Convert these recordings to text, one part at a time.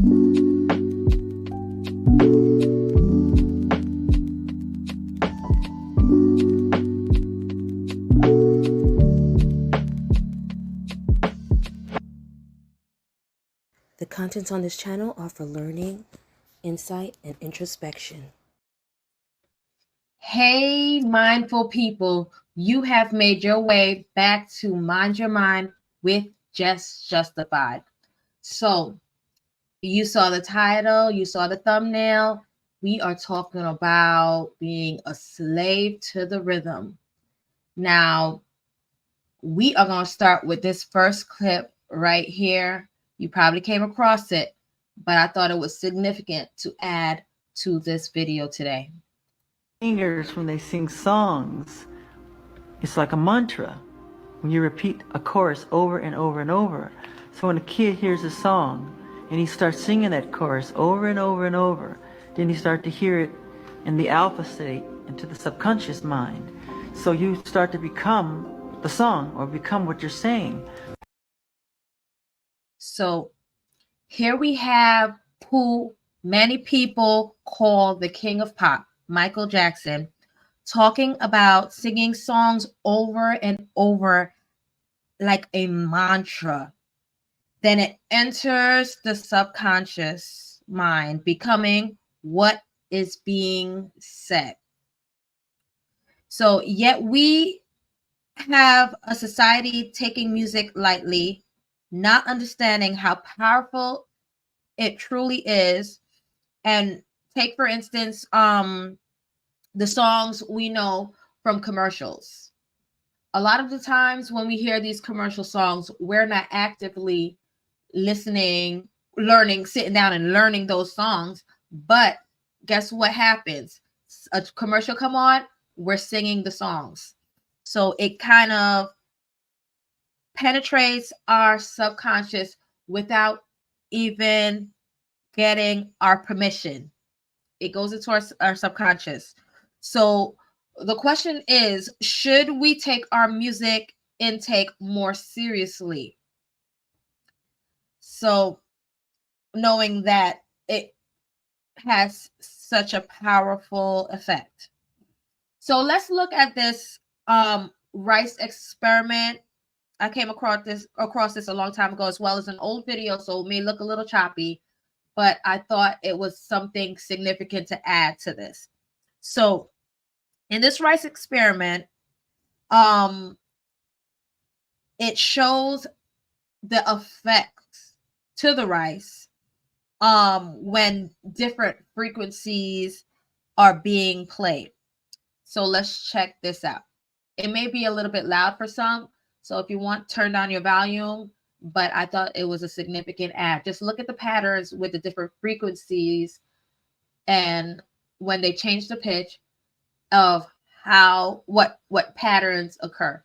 The contents on this channel are for learning, insight, and introspection. Hey, mindful people, you have made your way back to Mind Your Mind with Just Justified. So, you saw the title, you saw the thumbnail. We are talking about being a slave to the rhythm. Now, we are going to start with this first clip right here. You probably came across it, but I thought it was significant to add to this video today. Singers, when they sing songs, it's like a mantra. When you repeat a chorus over and over and over. So when a kid hears a song and he starts singing that chorus over and over and over, then you start to hear it in the alpha state into the subconscious mind. So you start to become the song or become what you're saying. So here we have who many people call the king of pop, Michael Jackson, talking about singing songs over and over like a mantra. Then it enters the subconscious mind, becoming what is being said. So yet we have a society taking music lightly, not understanding how powerful it truly is. And take, for instance, the songs we know from commercials. A lot of the times when we hear these commercial songs, we're not actively listening, learning, sitting down and learning those songs. But guess what happens? A commercial come on, we're singing the songs. So it kind of penetrates our subconscious without even getting our permission. It goes into our subconscious. So the question is, should we take our music intake more seriously? So knowing that it has such a powerful effect. So let's look at this rice experiment. I came across this a long time ago, as well as an old video, so it may look a little choppy, but I thought it was something significant to add to this. So in this rice experiment, it shows the effects to the rice when different frequencies are being played. So let's check this out. It may be a little bit loud for some, so if you want, turn down your volume, but I thought it was a significant add. Just look at the patterns with the different frequencies and when they change the pitch of what patterns occur.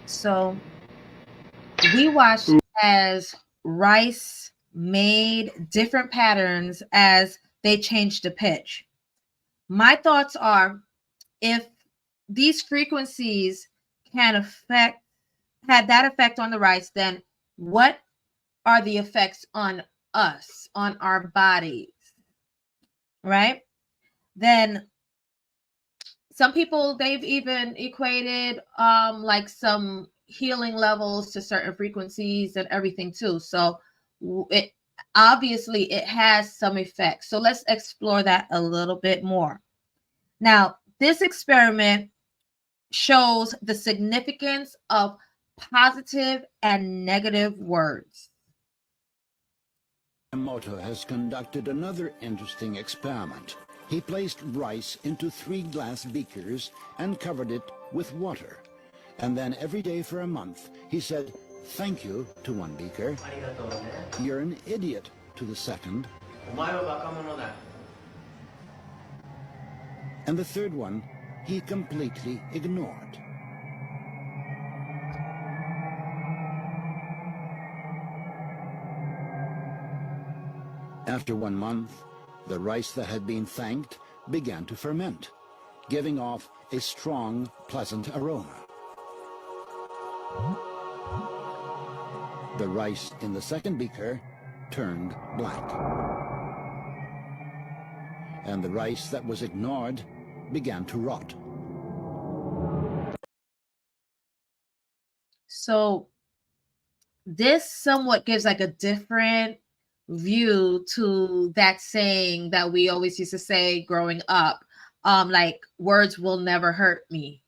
So we watched as rice made different patterns as they changed the pitch. My thoughts are, if these frequencies can had that effect on the rice, then what are the effects on us, on our bodies, right? Then some people, they've even equated like some healing levels to certain frequencies and everything too. So it obviously it has some effects. So let's explore that a little bit more. Now, this experiment shows the significance of positive and negative words. Emoto has conducted another interesting experiment. He placed rice into 3 glass beakers and covered it with water. And then every day for a month, he said, "Thank you" to one beaker, "You're an idiot" to the second, and the third one he completely ignored. After 1 month, the rice that had been thanked began to ferment, giving off a strong, pleasant aroma. The rice in the second beaker turned black, and the rice that was ignored began to rot. So this somewhat gives like a different view to that saying that we always used to say growing up, like words will never hurt me.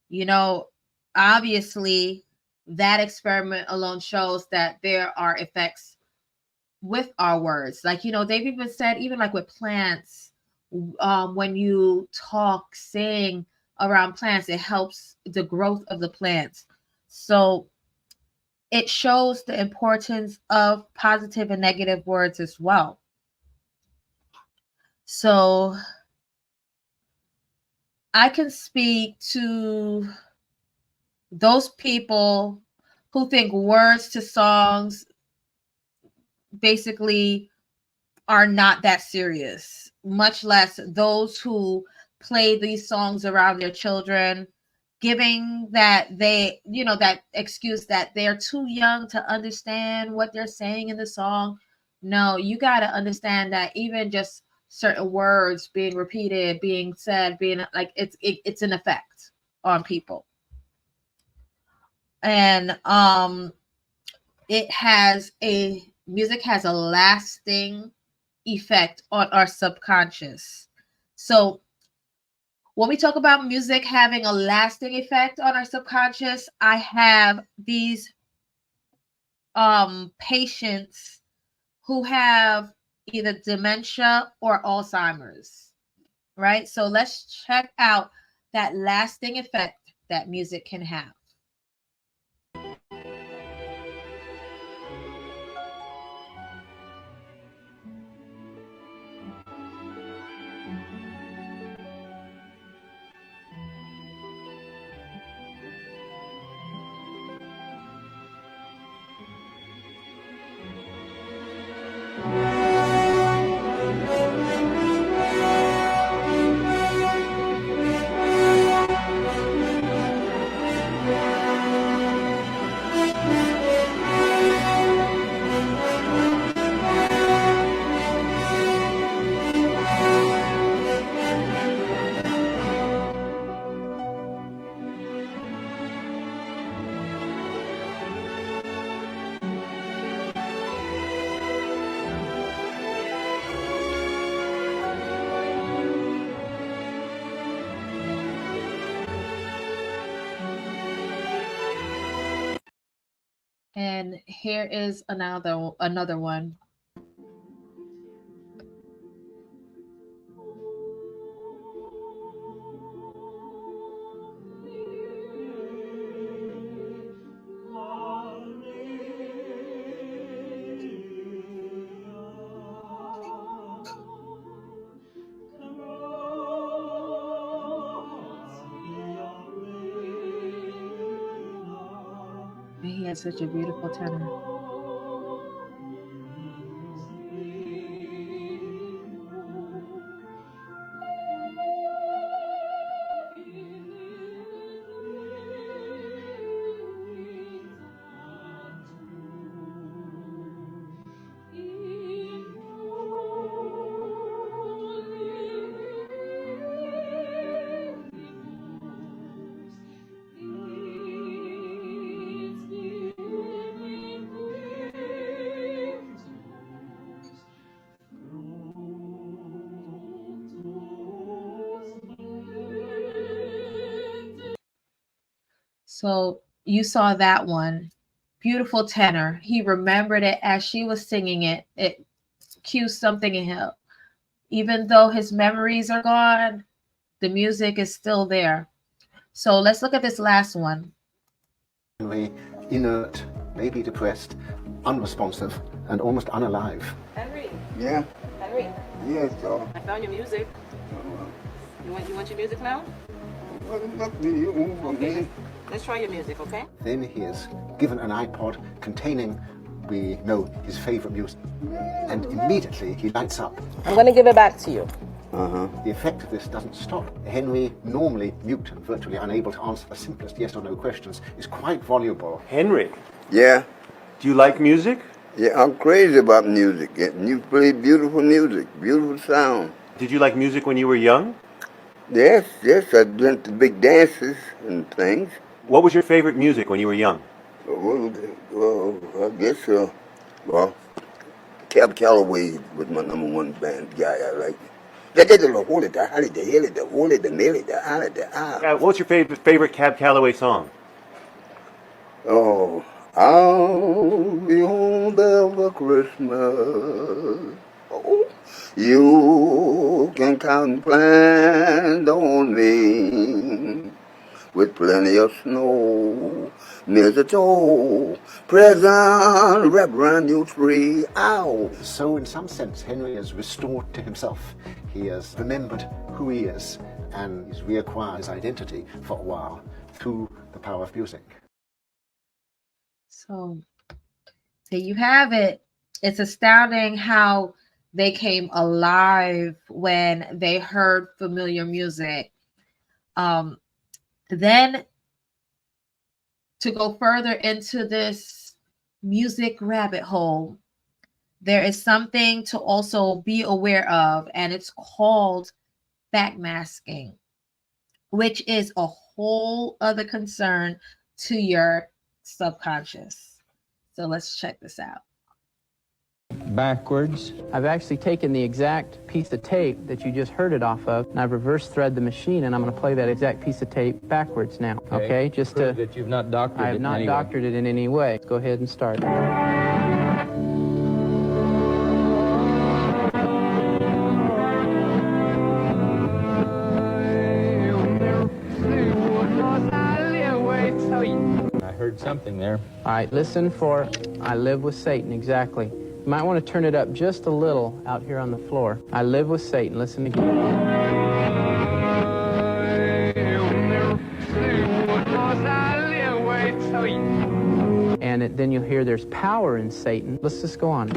You know, obviously that experiment alone shows that there are effects with our words. Like, you know, they've even said, even like with plants, when you talk, sing around plants, it helps the growth of the plants. So it shows the importance of positive and negative words as well. So I can speak to those people who think words to songs basically are not that serious, much less those who play these songs around their children, giving that they, you know, that excuse that they're too young to understand what they're saying in the song. No, you got to understand that even just certain words being repeated, being said, being like it's an effect on people. And music has a lasting effect on our subconscious. So when we talk about music having a lasting effect on our subconscious, I have these patients who have either dementia or Alzheimer's, right? So let's check out that lasting effect that music can have. And here is another one. He has such a beautiful tenor. So you saw that one. Beautiful tenor. He remembered it as she was singing it. It cued something in him. Even though his memories are gone, the music is still there. So let's look at this last one. Inert, maybe depressed, unresponsive, and almost unalive. Henry, Yeah, Henry, yes, sir. I found your music. You want your music now? Okay. Let's try your music, okay? Then he is given an iPod containing, we know, his favorite music. And immediately he lights up. I'm gonna give it back to you. The effect of this doesn't stop. Henry, normally mute and virtually unable to answer the simplest yes or no questions, is quite voluble. Henry, Yeah, do you like music? yeah, I'm crazy about music. You play beautiful music, beautiful sound. Did you like music when you were young? Yes, yes, I went to big dances and things. What was your favorite music when you were young? Well, I guess, well, Cab Calloway was my number one band guy. I like What's your favorite Cab Calloway song? Oh, I'll be home there for Christmas. Oh, you can count and plan on me with plenty of snow, mistletoe, present wrapped around your tree. Ow! So in some sense, Henry is restored to himself. He has remembered who he is, and he's reacquired his identity for a while through the power of music. So there you have it. It's astounding how they came alive when they heard familiar music. Then to go further into this music rabbit hole, there is something to also be aware of, and it's called backmasking, which is a whole other concern to your subconscious. So let's check this out. Backwards. I've actually taken the exact piece of tape that you just heard it off of, and I've reverse thread the machine, and I'm going to play that exact piece of tape backwards now. Okay, just Prove to that you've not doctored I have it in not any way. doctored it in any way. Go ahead and start. I heard something there. All right, listen for I live with Satan, exactly. You might want to turn it up just a little out here on the floor. I live with Satan, listen again. And then you'll hear there's power in Satan. Let's just go on.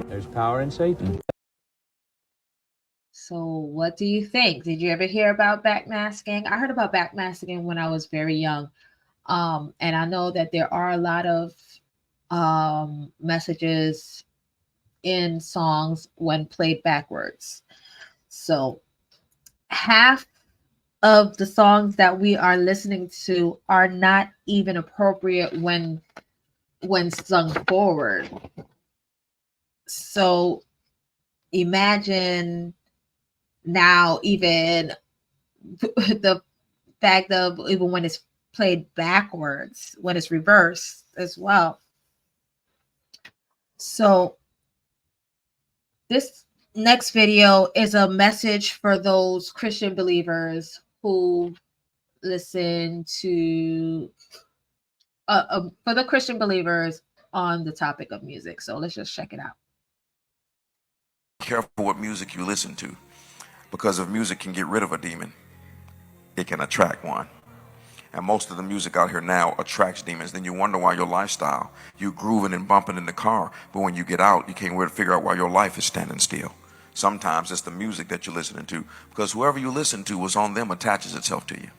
There's power in Satan. So what do you think? Did you ever hear about backmasking? I heard about backmasking when I was very young. And I know that there are a lot of messages in songs when played backwards. So half of the songs that we are listening to are not even appropriate when sung forward. So imagine now even the fact of even when it's played backwards, when it's reversed as well. So this next video is a message for those Christian believers who listen to for the Christian believers on the topic of music. So let's just check it out. careful what music you listen to, because if music can get rid of a demon, it can attract one. And most of the music out here now attracts demons. Then you wonder why your lifestyle, you grooving and bumping in the car, but when you get out, you can't really figure out why your life is standing still. Sometimes it's the music that you're listening to, because whoever you listen to, what's on them attaches itself to you.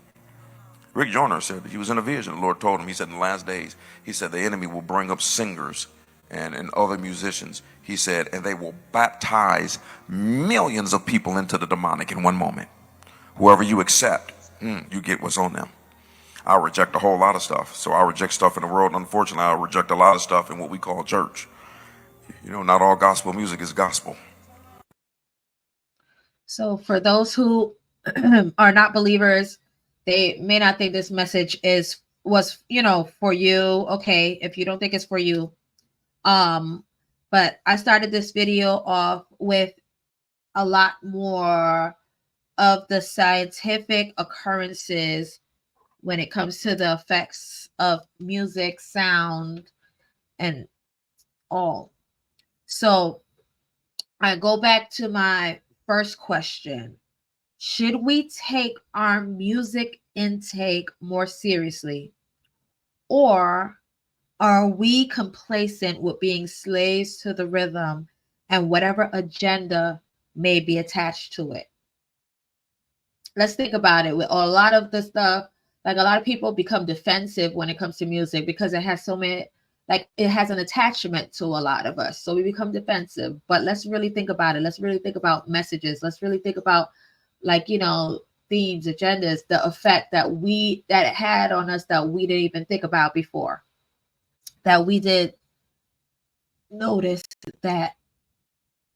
Rick Joyner said he was in a vision. The Lord told him, he said, in the last days, he said, the enemy will bring up singers and other musicians. He said, and they will baptize millions of people into the demonic in one moment. Whoever you accept, you get what's on them. I reject a whole lot of stuff. So I reject stuff in the world. Unfortunately, I reject a lot of stuff in what we call church. You know, not all gospel music is gospel. So for those who are not believers, they may not think this message was for you. Okay, if you don't think it's for you. But I started this video off with a lot more of the scientific occurrences when it comes to the effects of music, sound, and all. So I go back to my first question. Should we take our music intake more seriously? Or are we complacent with being slaves to the rhythm and whatever agenda may be attached to it? Let's think about it. With a lot of the stuff, like a lot of people become defensive when it comes to music because it has so many, like it has an attachment to a lot of us. So we become defensive. But let's really think about it. Let's really think about messages. Let's really think about, like, themes, agendas, the effect that it had on us that we didn't even think about before. That we did notice that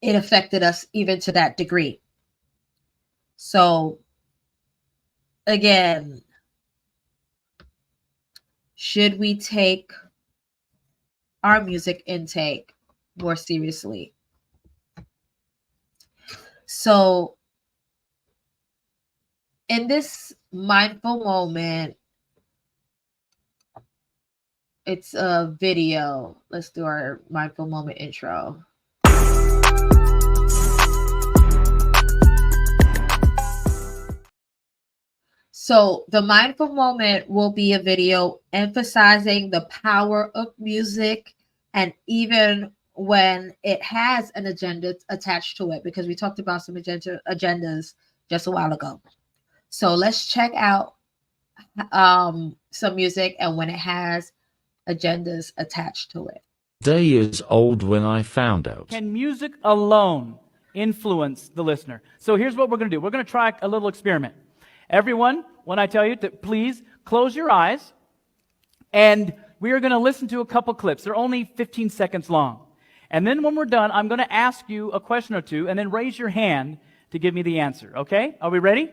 it affected us even to that degree. So again, should we take our music intake more seriously? So in this mindful moment, it's a video. Let's do our mindful moment intro. So the mindful moment will be a video emphasizing the power of music, and even when it has an agenda attached to it, because we talked about some agendas just a while ago. So let's check out some music and when it has agendas attached to it. Day years old when I found out. Can music alone influence the listener? So here's what we're going to do. We're going to try a little experiment. Everyone, when I tell you to please close your eyes, and we are going to listen to a couple clips. They're only 15 seconds long. And then when we're done, I'm going to ask you a question or two, and then raise your hand to give me the answer. Okay? Are we ready?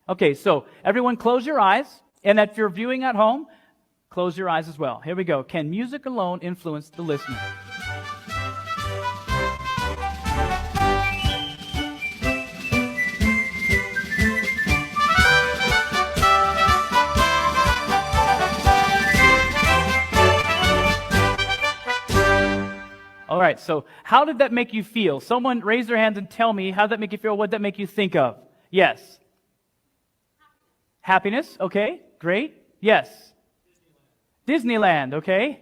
Okay, so everyone close your eyes. And if you're viewing at home, close your eyes as well. Here we go. Can music alone influence the listener? All right, so how did that make you feel? Someone raise their hands and tell me, how did that make you feel? What did that make you think of? Yes. Happiness, okay, great. Yes. Disneyland, okay.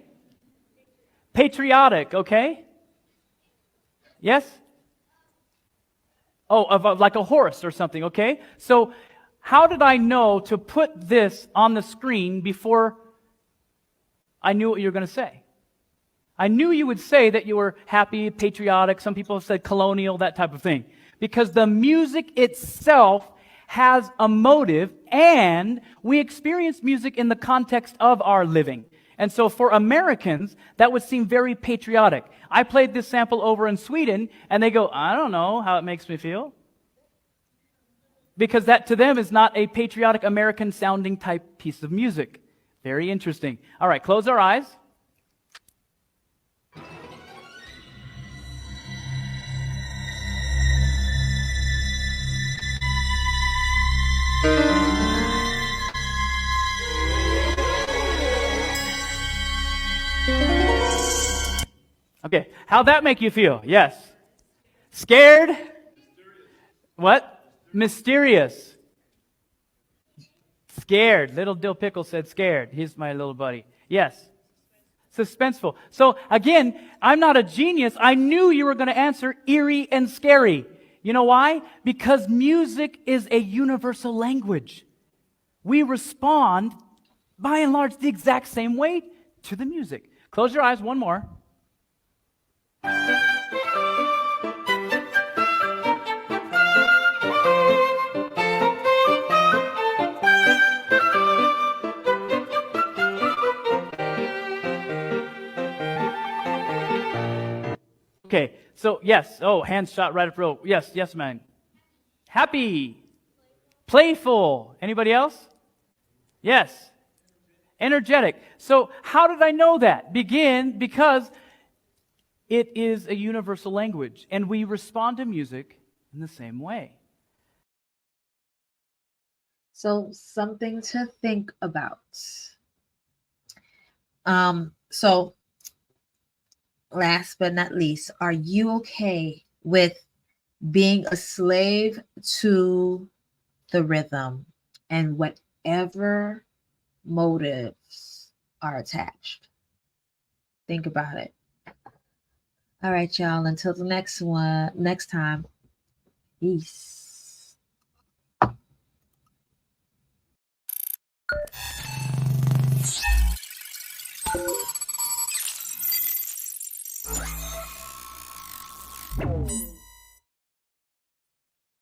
Patriotic, okay. Yes? Oh, of like a horse or something, okay. So how did I know to put this on the screen before I knew what you were going to say? I knew you would say that you were happy, patriotic. Some people have said colonial, that type of thing. Because the music itself has a motive, and we experience music in the context of our living. And so for Americans, that would seem very patriotic. I played this sample over in Sweden, and they go, I don't know how it makes me feel. Because that to them is not a patriotic American-sounding type piece of music. Very interesting. All right, close our eyes. Okay, how'd that make you feel? Yes. Scared? What? Mysterious. Scared. Little Dill Pickle said scared. He's my little buddy. Yes. Suspenseful. So again, I'm not a genius. I knew you were going to answer eerie and scary. You know why? Because music is a universal language. We respond, by and large, the exact same way to the music. Close your eyes, one more. Okay, so yes. Oh, hands shot right up row. Yes, yes, man. Happy. Playful. Anybody else? Yes. Energetic. So how did I know that? Because it is a universal language, and we respond to music in the same way. So something to think about. So last but not least, are you okay with being a slave to the rhythm and whatever motives are attached? Think about it. All right, y'all. Until the next time. Peace.